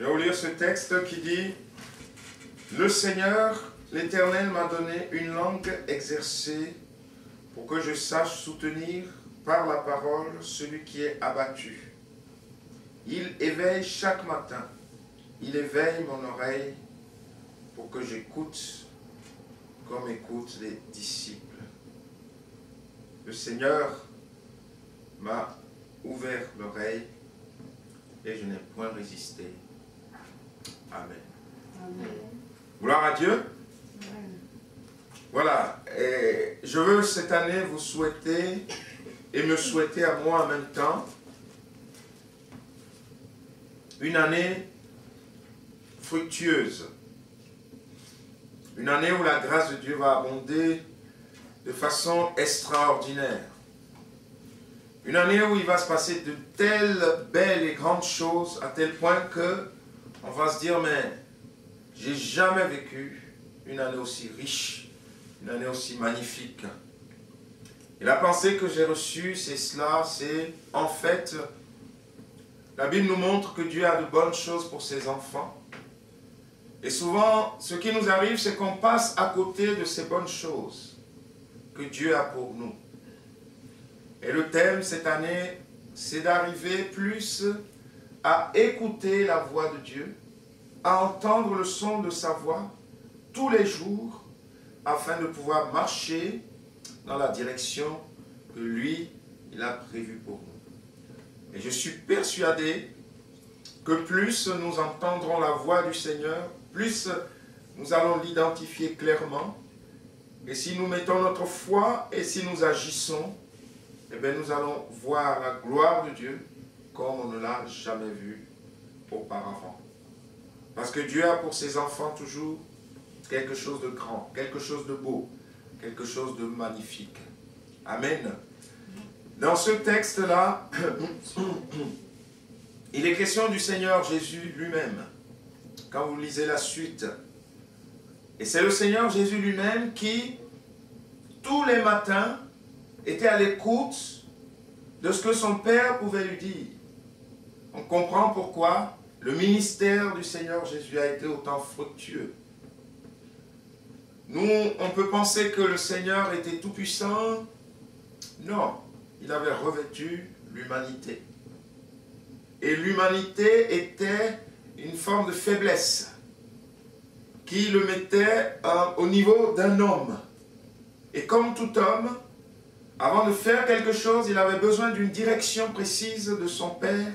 vais vous lire ce texte qui dit « Le Seigneur, l'Éternel m'a donné une langue exercée pour que je sache soutenir par la parole celui qui est abattu. Il éveille chaque matin, il éveille mon oreille pour que j'écoute comme écoutent les disciples. Le Seigneur m'a ouvert l'oreille et je n'ai point résisté. Amen. Amen. Gloire à Dieu. Amen. Voilà, et je veux cette année vous souhaiter et me souhaiter à moi en même temps une année fructueuse. Une année où la grâce de Dieu va abonder de façon extraordinaire. Une année où il va se passer de telles belles et grandes choses à tel point que on va se dire, mais j'ai jamais vécu une année aussi riche, une année aussi magnifique. Et la pensée que j'ai reçue, c'est cela, c'est en fait, la Bible nous montre que Dieu a de bonnes choses pour ses enfants. Et souvent, ce qui nous arrive, c'est qu'on passe à côté de ces bonnes choses que Dieu a pour nous. Et le thème cette année, c'est d'arriver plus à écouter la voix de Dieu, à entendre le son de sa voix tous les jours, afin de pouvoir marcher dans la direction que lui, il a prévue pour nous. Et je suis persuadé que plus nous entendrons la voix du Seigneur, plus nous allons l'identifier clairement. Et si nous mettons notre foi et si nous agissons, eh bien nous allons voir la gloire de Dieu comme on ne l'a jamais vu auparavant. Parce que Dieu a pour ses enfants toujours quelque chose de grand, quelque chose de beau, quelque chose de magnifique. Amen. Dans ce texte-là, il est question du Seigneur Jésus lui-même. Quand vous lisez la suite, et c'est le Seigneur Jésus lui-même qui, tous les matins, était à l'écoute de ce que son Père pouvait lui dire. On comprend pourquoi le ministère du Seigneur Jésus a été autant fructueux. Nous, on peut penser que le Seigneur était tout-puissant. Non, il avait revêtu l'humanité. Et l'humanité était une forme de faiblesse qui le mettait au niveau d'un homme. Et comme tout homme, avant de faire quelque chose, il avait besoin d'une direction précise de son Père.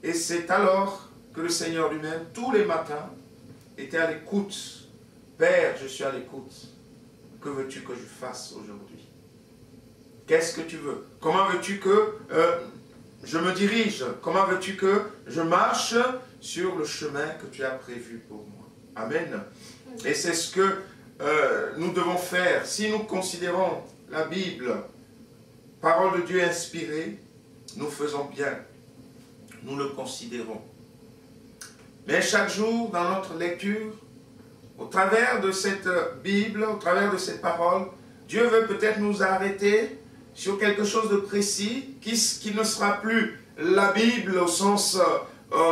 Et c'est alors que le Seigneur lui-même, tous les matins, était à l'écoute. Père, je suis à l'écoute. Que veux-tu que je fasse aujourd'hui? Qu'est-ce que tu veux? Comment veux-tu que je me dirige? Comment veux-tu que je marche sur le chemin que tu as prévu pour moi? Amen. Et c'est ce que nous devons faire. Si nous considérons la Bible, parole de Dieu inspirée, nous faisons bien. Nous le considérons. Mais chaque jour, dans notre lecture, au travers de cette Bible, au travers de cette parole, Dieu veut peut-être nous arrêter sur quelque chose de précis, qui ne sera plus la Bible au sens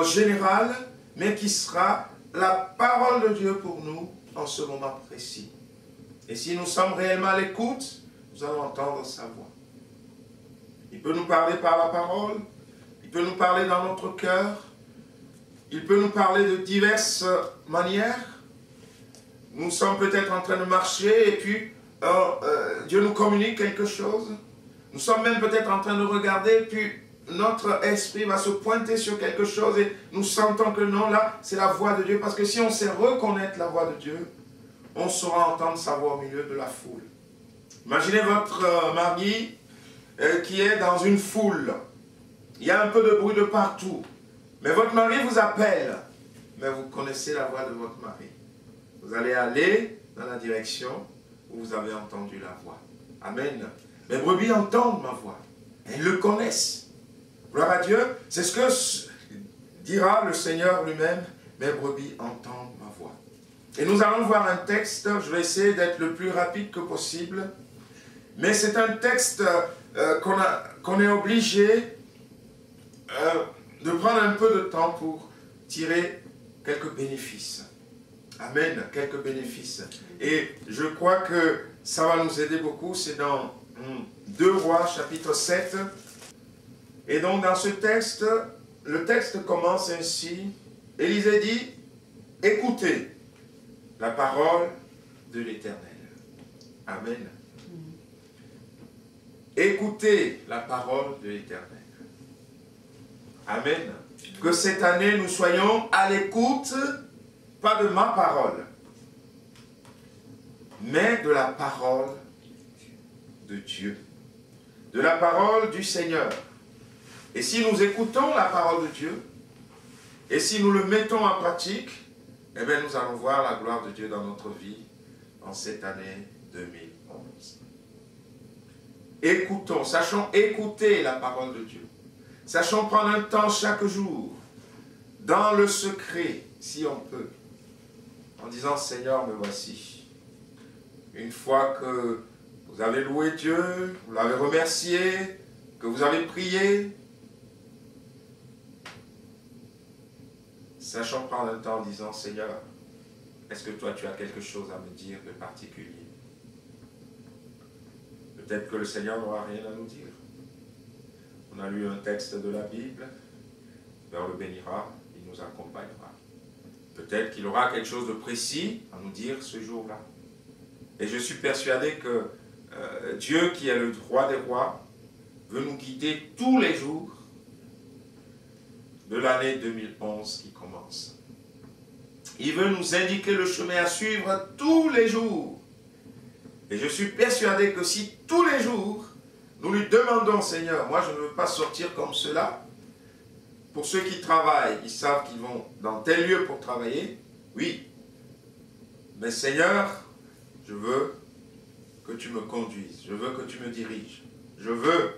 général, mais qui sera la parole de Dieu pour nous en ce moment précis. Et si nous sommes réellement à l'écoute, nous allons entendre sa voix. Il peut nous parler par la parole, il peut nous parler dans notre cœur, il peut nous parler de diverses manières. Nous sommes peut-être en train de marcher et puis Dieu nous communique quelque chose. Nous sommes même peut-être en train de regarder, puis notre esprit va se pointer sur quelque chose et nous sentons que non, là, c'est la voix de Dieu. Parce que si on sait reconnaître la voix de Dieu, on saura entendre sa voix au milieu de la foule. Imaginez votre mari qui est dans une foule. Il y a un peu de bruit de partout. Mais votre mari vous appelle. Mais vous connaissez la voix de votre mari. Vous allez aller dans la direction où vous avez entendu la voix. Amen. Mes brebis entendent ma voix. Elles le connaissent. Gloire à Dieu. C'est ce que dira le Seigneur lui-même. Mes brebis entendent ma voix. Et nous allons voir un texte. Je vais essayer d'être le plus rapide que possible. Mais c'est un texte qu'on est obligé de prendre un peu de temps pour tirer quelques bénéfices. Amen, quelques bénéfices. Et je crois que ça va nous aider beaucoup. C'est dans 2 Rois, chapitre 7. Et donc dans ce texte, le texte commence ainsi. Élisée dit, écoutez la parole de l'Éternel. Amen. Écoutez la parole de l'Éternel. Amen. Que cette année, nous soyons à l'écoute, pas de ma parole, mais de la parole de Dieu, de la parole du Seigneur. Et si nous écoutons la parole de Dieu, et si nous le mettons en pratique, eh bien nous allons voir la gloire de Dieu dans notre vie en cette année 2011. Écoutons, sachons écouter la parole de Dieu. Sachons prendre un temps chaque jour, dans le secret, si on peut, en disant, Seigneur, me voici. Une fois que vous avez loué Dieu, vous l'avez remercié, que vous avez prié, sachons prendre un temps en disant, Seigneur, est-ce que toi tu as quelque chose à me dire de particulier? Peut-être que le Seigneur n'aura rien à nous dire. On a lu un texte de la Bible, Père le bénira, il nous accompagnera. Peut-être qu'il aura quelque chose de précis à nous dire ce jour-là. Et je suis persuadé que Dieu, qui est le roi des rois, veut nous guider tous les jours de l'année 2011 qui commence. Il veut nous indiquer le chemin à suivre tous les jours. Et je suis persuadé que si tous les jours, nous lui demandons, Seigneur, moi je ne veux pas sortir comme cela. Pour ceux qui travaillent, ils savent qu'ils vont dans tel lieu pour travailler. Oui. Mais Seigneur, je veux que tu me conduises. Je veux que tu me diriges. Je veux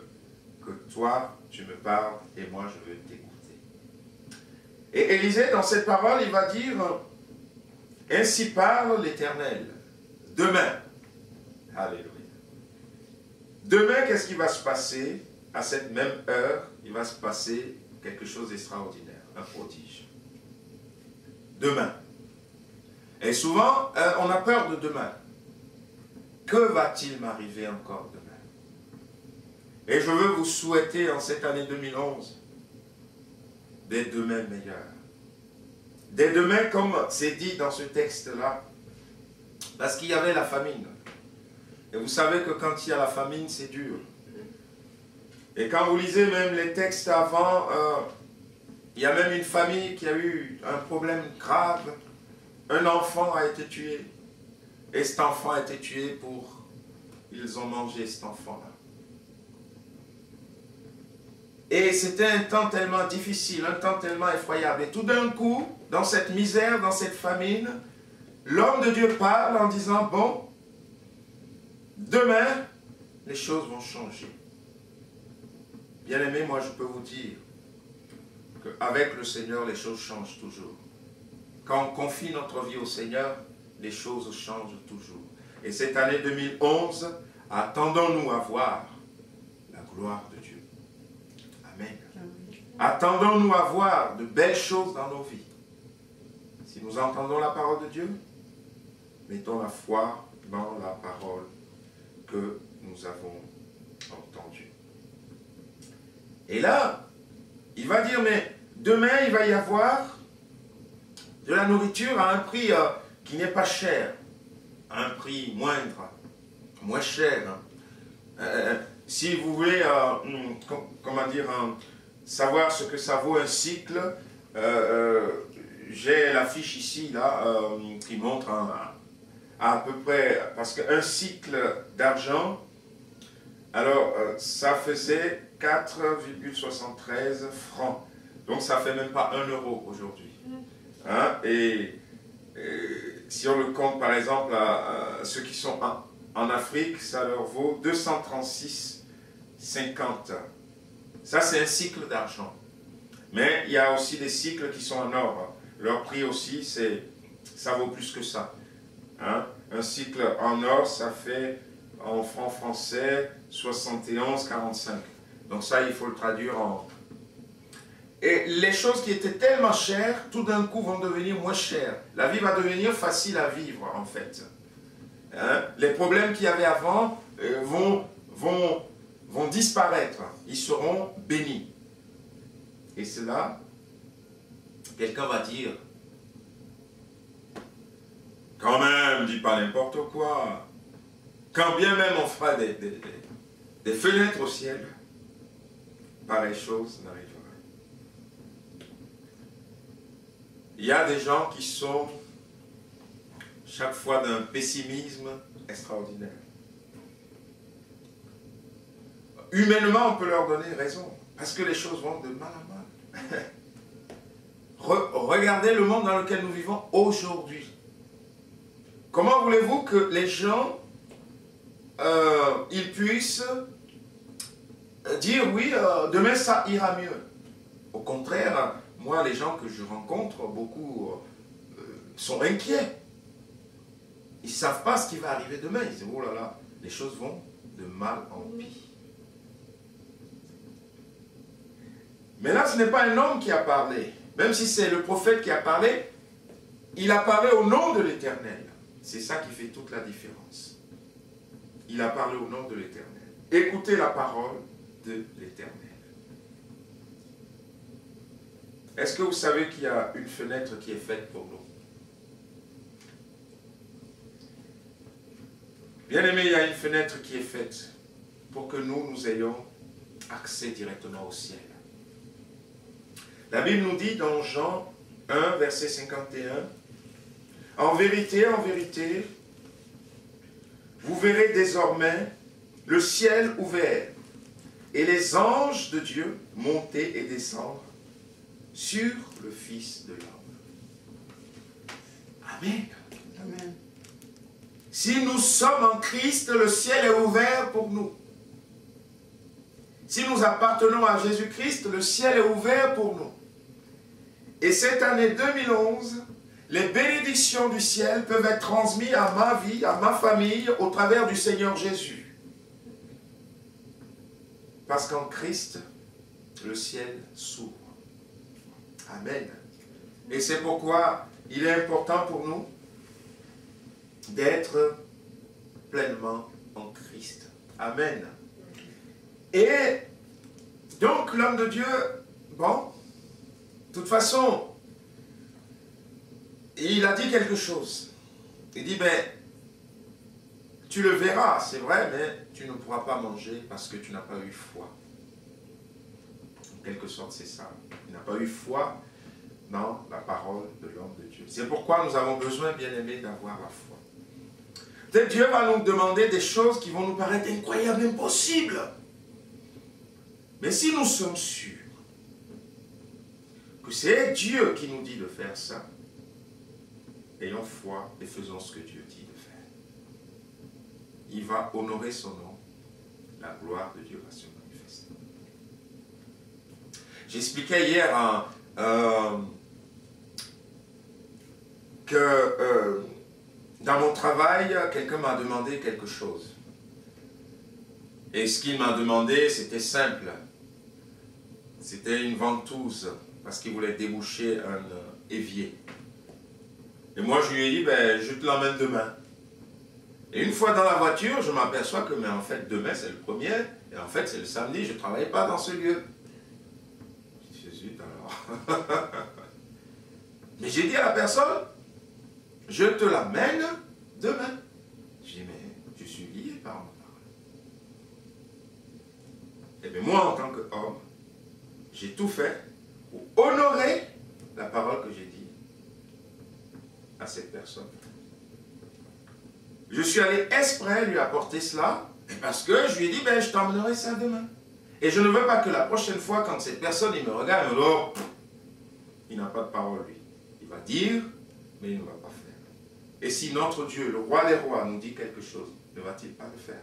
que toi, tu me parles et moi je veux t'écouter. Et Élisée, dans cette parole, il va dire, ainsi parle l'Éternel. Demain. Alléluia. Demain, qu'est-ce qui va se passer? À cette même heure, il va se passer quelque chose d'extraordinaire, un prodige. Demain. Et souvent, on a peur de demain. Que va-t-il m'arriver encore demain? Et je veux vous souhaiter en cette année 2011 des demain meilleurs. Des demain comme c'est dit dans ce texte-là, parce qu'il y avait la famine. Et vous savez que quand il y a la famine, c'est dur. Et quand vous lisez même les textes avant, il y a même une famille qui a eu un problème grave. Un enfant a été tué. Et cet enfant a été tué pour... Ils ont mangé cet enfant-là. Et c'était un temps tellement difficile, un temps tellement effroyable. Et tout d'un coup, dans cette misère, dans cette famine, l'homme de Dieu parle en disant, bon, demain, les choses vont changer. Bien-aimés, moi je peux vous dire qu'avec le Seigneur, les choses changent toujours. Quand on confie notre vie au Seigneur, les choses changent toujours. Et cette année 2011, attendons-nous à voir la gloire de Dieu. Amen. Attendons-nous à voir de belles choses dans nos vies. Si nous entendons la parole de Dieu, mettons la foi dans la parole que nous avons entendue. Et là, il va dire, mais demain, il va y avoir de la nourriture à un prix qui n'est pas cher, à un prix moindre, moins cher. Si vous voulez, comment dire, savoir ce que ça vaut un cycle, j'ai l'affiche ici, là, qui montre à peu près, parce qu'un cycle d'argent, alors ça faisait 4,73 francs. Donc ça ne fait même pas 1 euro aujourd'hui. Hein? Et si on le compte par exemple à ceux qui sont en Afrique, ça leur vaut 236,50. Ça c'est un cycle d'argent. Mais il y a aussi des cycles qui sont en or. Leur prix aussi, ça vaut plus que ça. Hein? Un cycle en or, ça fait en francs français 71,45. Donc ça, il faut le traduire en... Et les choses qui étaient tellement chères, tout d'un coup vont devenir moins chères. La vie va devenir facile à vivre, en fait. Hein? Les problèmes qu'il y avait avant vont disparaître. Ils seront bénis. Et cela, quelqu'un va dire, quand même, dis pas n'importe quoi. Quand bien même on fera des fenêtres au ciel, pareille chose n'arrivera. Il y a des gens qui sont chaque fois d'un pessimisme extraordinaire. Humainement, on peut leur donner raison, parce que les choses vont de mal à mal. Regardez le monde dans lequel nous vivons aujourd'hui. Comment voulez-vous que les gens ils puissent dire oui, demain ça ira mieux? Au contraire, moi, les gens que je rencontre, beaucoup sont inquiets. Ils ne savent pas ce qui va arriver demain. Ils disent, oh là là, les choses vont de mal en pire. Mais là, ce n'est pas un homme qui a parlé. Même si c'est le prophète qui a parlé, il a parlé au nom de l'Éternel. C'est ça qui fait toute la différence. Il a parlé au nom de l'Éternel. Écoutez la parole de l'Éternel. Est-ce que vous savez qu'il y a une fenêtre qui est faite pour nous? Bien-aimé, il y a une fenêtre qui est faite pour que nous ayons accès directement au ciel. La Bible nous dit dans Jean 1, verset 51, « En vérité, vous verrez désormais le ciel ouvert et les anges de Dieu monter et descendre sur le Fils de l'homme. » Amen. Amen. Si nous sommes en Christ, le ciel est ouvert pour nous. Si nous appartenons à Jésus-Christ, le ciel est ouvert pour nous. Et cette année 2011, les bénédictions du ciel peuvent être transmises à ma vie, à ma famille, au travers du Seigneur Jésus. Parce qu'en Christ, le ciel s'ouvre. Amen. Et c'est pourquoi il est important pour nous d'être pleinement en Christ. Amen. Et donc l'homme de Dieu, bon, de toute façon, il a dit quelque chose. Il dit, ben, tu le verras, c'est vrai, mais tu ne pourras pas manger parce que tu n'as pas eu foi. En quelque sorte, c'est ça. Il n'a pas eu foi dans la parole de l'homme de Dieu. C'est pourquoi nous avons besoin, bien aimés, d'avoir la foi. Peut-être Dieu va nous demander des choses qui vont nous paraître incroyables, impossibles. Mais si nous sommes sûrs que c'est Dieu qui nous dit de faire ça, ayons foi et faisons ce que Dieu dit de faire. Il va honorer son nom, la gloire de Dieu va se manifester. J'expliquais hier que dans mon travail, quelqu'un m'a demandé quelque chose. Et ce qu'il m'a demandé, c'était simple. C'était une ventouse, parce qu'il voulait déboucher un évier. Et moi, je lui ai dit, ben, je te l'emmène demain. Et une fois dans la voiture, je m'aperçois que, mais en fait, demain, c'est le premier, et en fait, c'est le samedi, je ne travaille pas dans ce lieu. Je dis, zut, alors. Mais j'ai dit à la personne, je te l'amène demain. Je dis, mais je suis lié par ma parole. Et bien moi, en tant qu'homme, j'ai tout fait pour honorer la parole que j'ai dit à cette personne. Je suis allé exprès lui apporter cela, parce que je lui ai dit, ben, je t'emmènerai ça demain. Et je ne veux pas que la prochaine fois, quand cette personne il me regarde, il me dit, oh, il n'a pas de parole, lui. Il va dire, mais il ne va pas faire. Et si notre Dieu, le roi des rois, nous dit quelque chose, ne va-t-il pas le faire?